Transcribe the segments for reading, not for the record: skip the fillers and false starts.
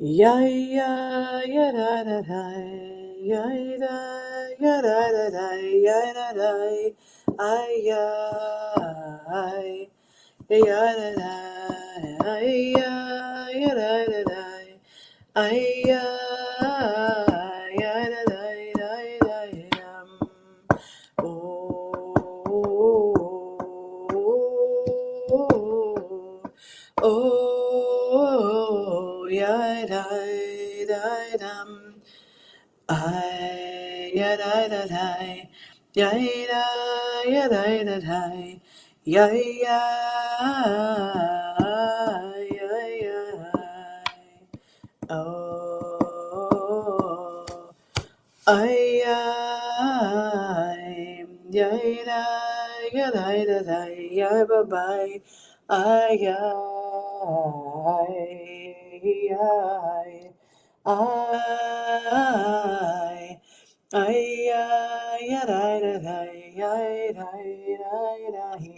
Ya ya ya da da da ya da ya da da da ya da da ay ya ay ya da da ay ya ya da da da ay ya ya da da da da oh, ya da da dum, I ya da da da, ya da ya da da da, ya ya, oh. Ay, ay, yay, da, ya, da, ya, bye, bye. Ay, ay, ay, ya, da, ya,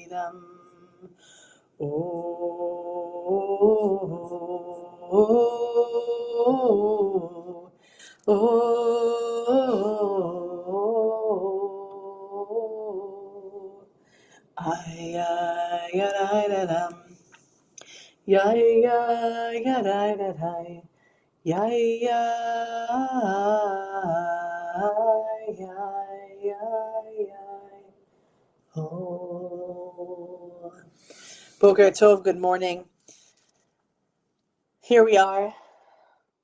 dum. Oh, oh, ay, ay, ay, da, dum. Yay, yay, yay, da, da, da. Yay, yay, yay, yay, yay. Oh. Boker Tov, good morning. Here we are.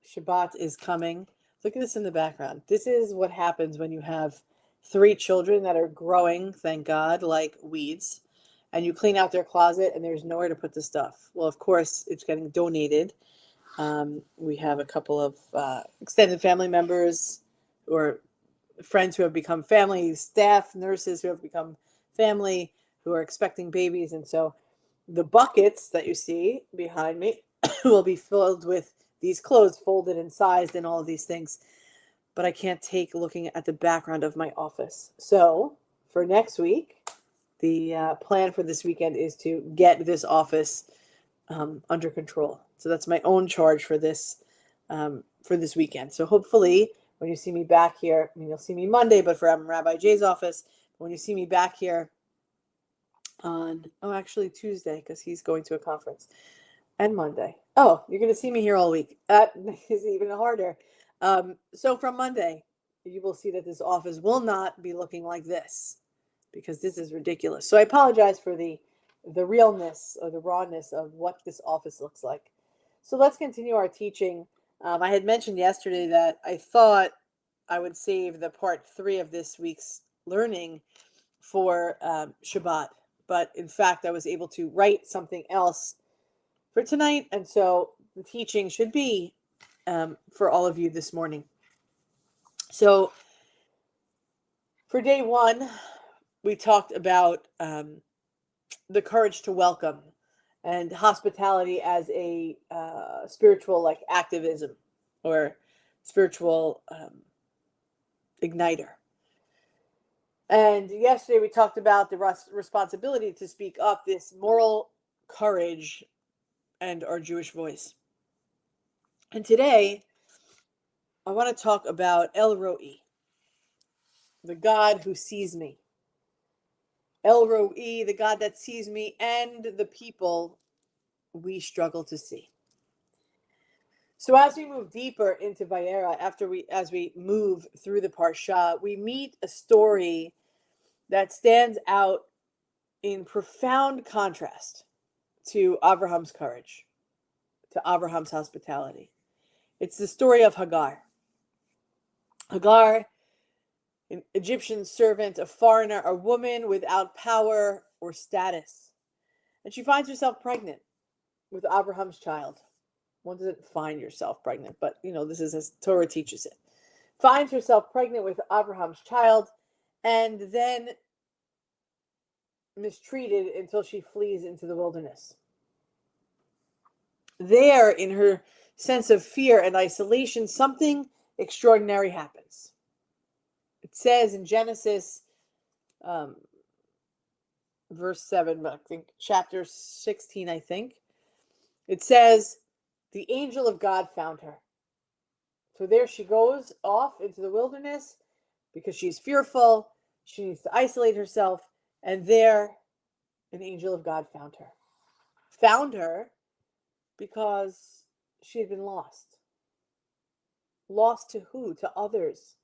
Shabbat is coming. Look at this in the background. This is what happens when you have 3 children that are growing, thank God, like weeds, and you clean out their closet and there's nowhere to put the stuff. Well, of course, it's getting donated. We have a couple of extended family members or friends who have become family, staff, nurses who have become family, who are expecting babies. And so the buckets that you see behind me will be filled with these clothes, folded and sized and all of these things. But I can't take looking at the background of my office. So for next week, the plan for this weekend is to get this office under control. So that's my own charge for this weekend. So hopefully when you see me back here, I mean, you'll see me Monday, but from Rabbi Jay's office, when you see me back here on, actually Tuesday, because he's going to a conference, and Monday. Oh, you're going to see me here all week. That is even harder. So from Monday, you will see that this office will not be looking like this, because this is ridiculous. So I apologize for the realness or the rawness of what this office looks like. So let's continue our teaching. I had mentioned yesterday that I thought I would save the part 3 of this week's learning for Shabbat, but in fact, I was able to write something else for tonight, and so the teaching should be for all of you this morning. So for day 1, we talked about the courage to welcome and hospitality as a spiritual like activism or spiritual igniter. And yesterday we talked about the responsibility to speak up, this moral courage and our Jewish voice. And today I want to talk about El Roi, the God who sees me. El Roi, the God that sees me and the people we struggle to see. So as we move deeper into Vayera, as we move through the Parsha, we meet a story that stands out in profound contrast to Abraham's courage, to Abraham's hospitality. It's the story of Hagar. Hagar, an Egyptian servant, a foreigner, a woman without power or status. And she finds herself pregnant with Abraham's child. One doesn't find yourself pregnant, but this is as Torah teaches it. Finds herself pregnant with Abraham's child, and then mistreated until she flees into the wilderness. There, in her sense of fear and isolation, something extraordinary happens. It says in Genesis, verse 7, I think chapter 16, it says, the angel of God found her. So there she goes off into the wilderness because she's fearful. She needs to isolate herself. And there, an angel of God found her. Found her because she had been lost. Lost to who? To others.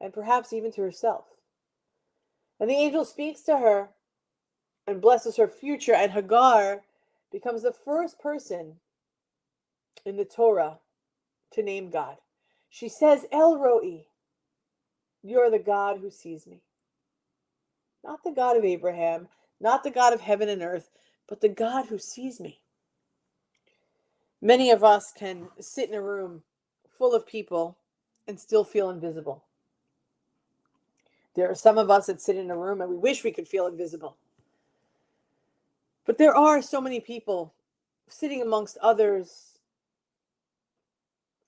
And perhaps even to herself. And the angel speaks to her and blesses her future. And Hagar becomes the first person in the Torah to name God. She says, El Roi, you're the God who sees me. Not the God of Abraham, not the God of heaven and earth, but the God who sees me. Many of us can sit in a room full of people and still feel invisible. There are some of us that sit in a room and we wish we could feel invisible. But there are so many people sitting amongst others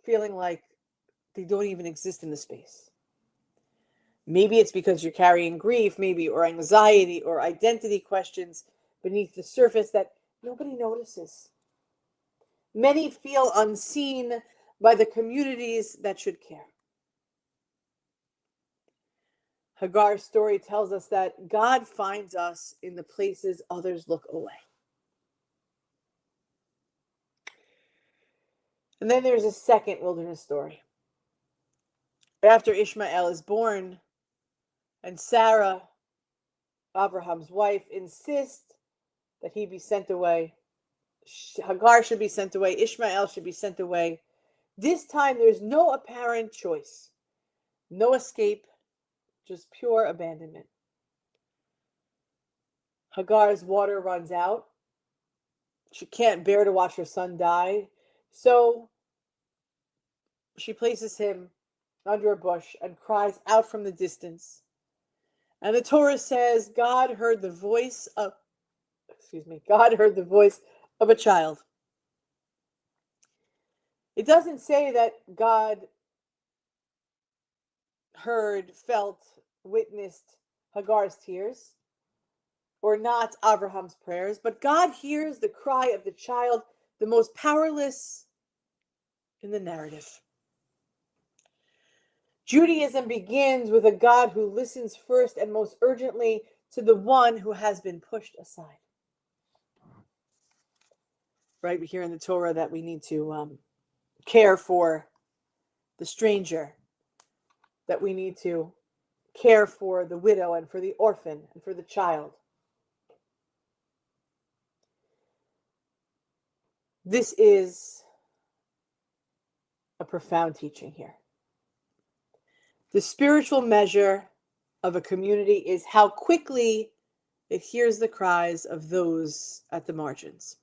feeling like they don't even exist in the space. Maybe it's because you're carrying grief, maybe, or anxiety, or identity questions beneath the surface that nobody notices. Many feel unseen by the communities that should care. Hagar's story tells us that God finds us in the places others look away. And then there's a second wilderness story. After Ishmael is born, and Sarah, Abraham's wife, insists that he be sent away. Hagar should be sent away. Ishmael should be sent away. This time there's no apparent choice. No escape, just pure abandonment. Hagar's water runs out. She can't bear to watch her son die. So she places him under a bush and cries out from the distance. And the Torah says God heard the voice of a child. It doesn't say that God heard, felt, witnessed Hagar's tears or not Abraham's prayers, but God hears the cry of the child, the most powerless in the narrative. Judaism begins with a God who listens first and most urgently to the one who has been pushed aside. Right, we hear in the Torah that we need to care for the stranger, that we need to care for the widow and for the orphan and for the child. This is a profound teaching here. The spiritual measure of a community is how quickly it hears the cries of those at the margins.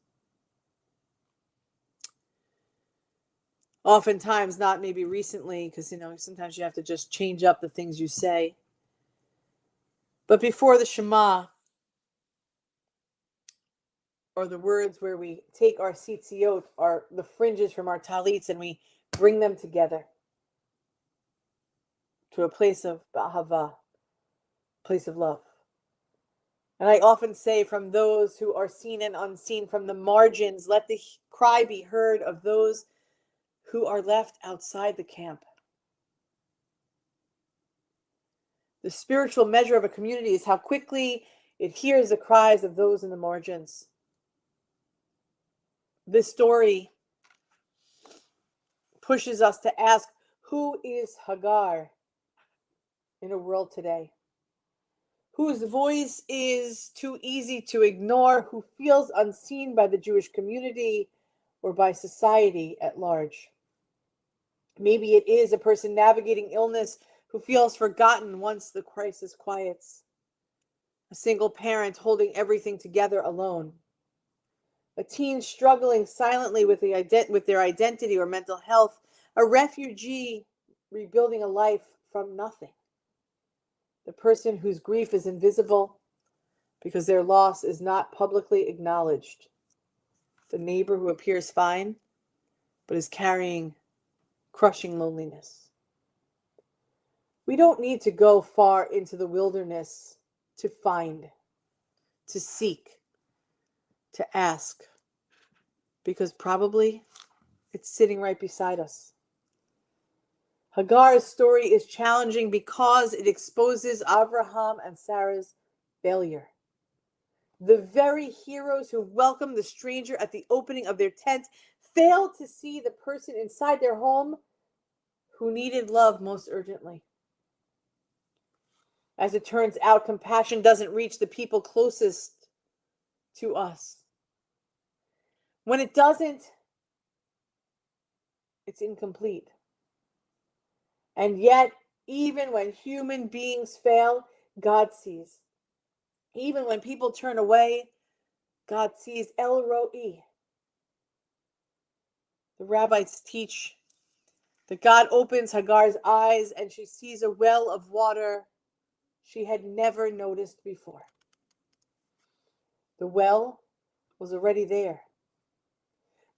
Oftentimes, not maybe recently, because sometimes you have to just change up the things you say. But before the Shema, or the words where we take our tzitziot, the fringes from our talits, and we bring them together to a place of ba'ahava, place of love. And I often say, from those who are seen and unseen, from the margins, let the cry be heard of those who are left outside the camp. The spiritual measure of a community is how quickly it hears the cries of those in the margins. This story pushes us to ask, who is Hagar in a world today? Whose voice is too easy to ignore, who feels unseen by the Jewish community or by society at large? Maybe it is a person navigating illness who feels forgotten once the crisis quiets. A single parent holding everything together alone. A teen struggling silently with their identity or mental health. A refugee rebuilding a life from nothing. The person whose grief is invisible because their loss is not publicly acknowledged. The neighbor who appears fine but is carrying crushing loneliness. We don't need to go far into the wilderness to find, to seek, to ask, because probably it's sitting right beside us. Hagar's story is challenging because it exposes Abraham and Sarah's failure. The very heroes who welcomed the stranger at the opening of their tent failed to see the person inside their home who needed love most urgently. As it turns out, compassion doesn't reach the people closest to us. When it doesn't, it's incomplete. And yet, even when human beings fail, God sees. Even when people turn away, God sees. El Roi. The rabbis teach that God opens Hagar's eyes and she sees a well of water she had never noticed before. The well was already there,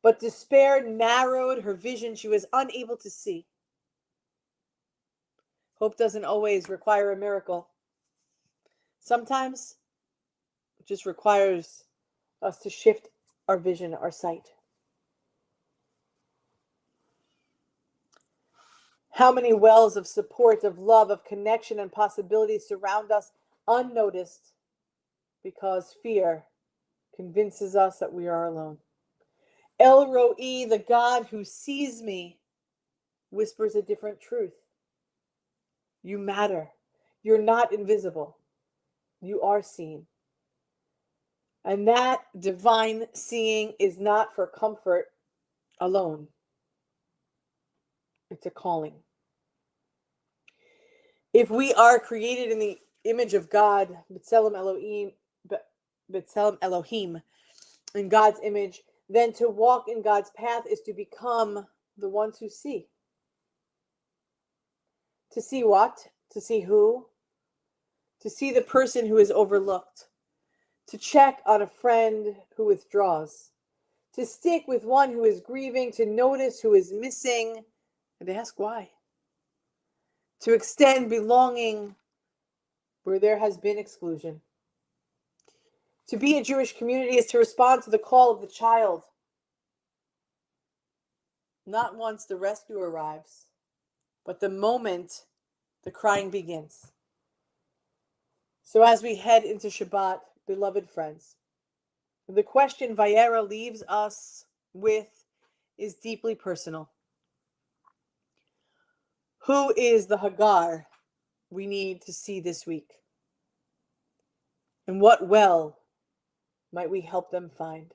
but despair narrowed her vision. She was unable to see. Hope doesn't always require a miracle. Sometimes it just requires us to shift our vision, our sight. How many wells of support, of love, of connection, and possibility surround us unnoticed because fear convinces us that we are alone. El Roi, the God who sees me, whispers a different truth. You matter. You're not invisible. You are seen. And that divine seeing is not for comfort alone. It's a calling. If we are created in the image of God, B'Tselem Elohim, in God's image, then to walk in God's path is to become the ones who see. To see what? To see who? To see the person who is overlooked. To check on a friend who withdraws. To stick with one who is grieving. To notice who is missing. And to ask why. To extend belonging where there has been exclusion. To be a Jewish community is to respond to the call of the child. Not once the rescue arrives, but the moment the crying begins. So as we head into Shabbat, beloved friends, the question Vayera leaves us with is deeply personal. Who is the Hagar we need to see this week? And what well might we help them find?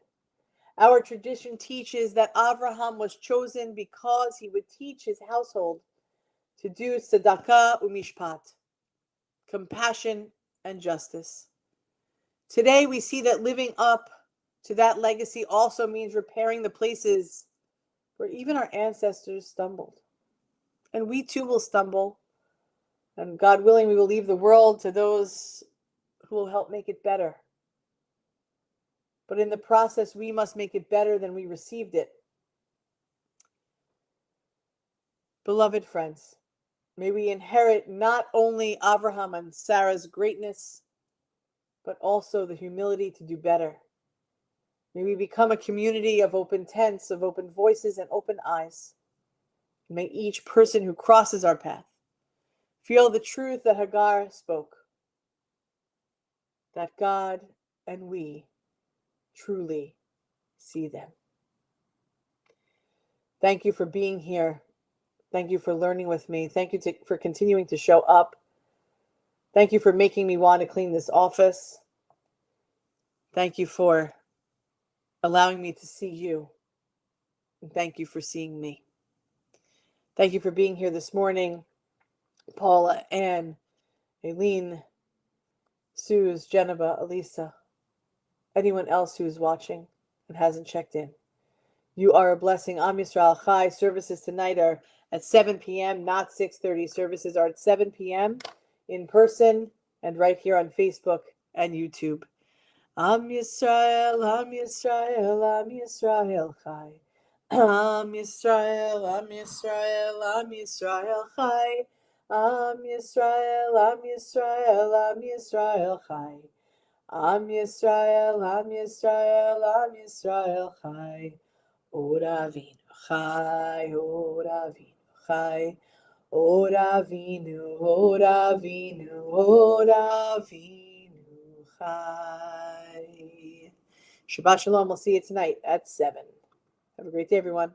Our tradition teaches that Avraham was chosen because he would teach his household to do tzedakah umishpat, compassion and justice. Today we see that living up to that legacy also means repairing the places where even our ancestors stumbled. And we too will stumble. And God willing, we will leave the world to those who will help make it better. But in the process, we must make it better than we received it. Beloved friends, may we inherit not only Abraham and Sarah's greatness, but also the humility to do better. May we become a community of open tents, of open voices and open eyes. May each person who crosses our path feel the truth that Hagar spoke, that God and we truly see them. Thank you for being here. Thank you for learning with me. Thank you for continuing to show up. Thank you for making me want to clean this office. Thank you for allowing me to see you. And thank you for seeing me. Thank you for being here this morning. Paula, Ann, Aileen, Suze, Geneva, Elisa, anyone else who is watching and hasn't checked in. You are a blessing. Am Yisrael Chai. Services tonight are at 7 p.m., not 6:30. Services are at 7 p.m. in person and right here on Facebook and YouTube. Am Yisrael, Am Yisrael, Am Yisrael Chai. Am Yisrael, Am Yisrael, Am Yisrael Chai. Am Yisrael, Am Yisrael, Am Yisrael Chai. Am Yisrael, Am Yisrael, Am Yisrael Chai. Ora Avinu Chai, Ora Avinu Chai. Ora vinu, ora vinu, ora vinu chai. Shabbat shalom. We'll see you tonight at 7. Have a great day, everyone.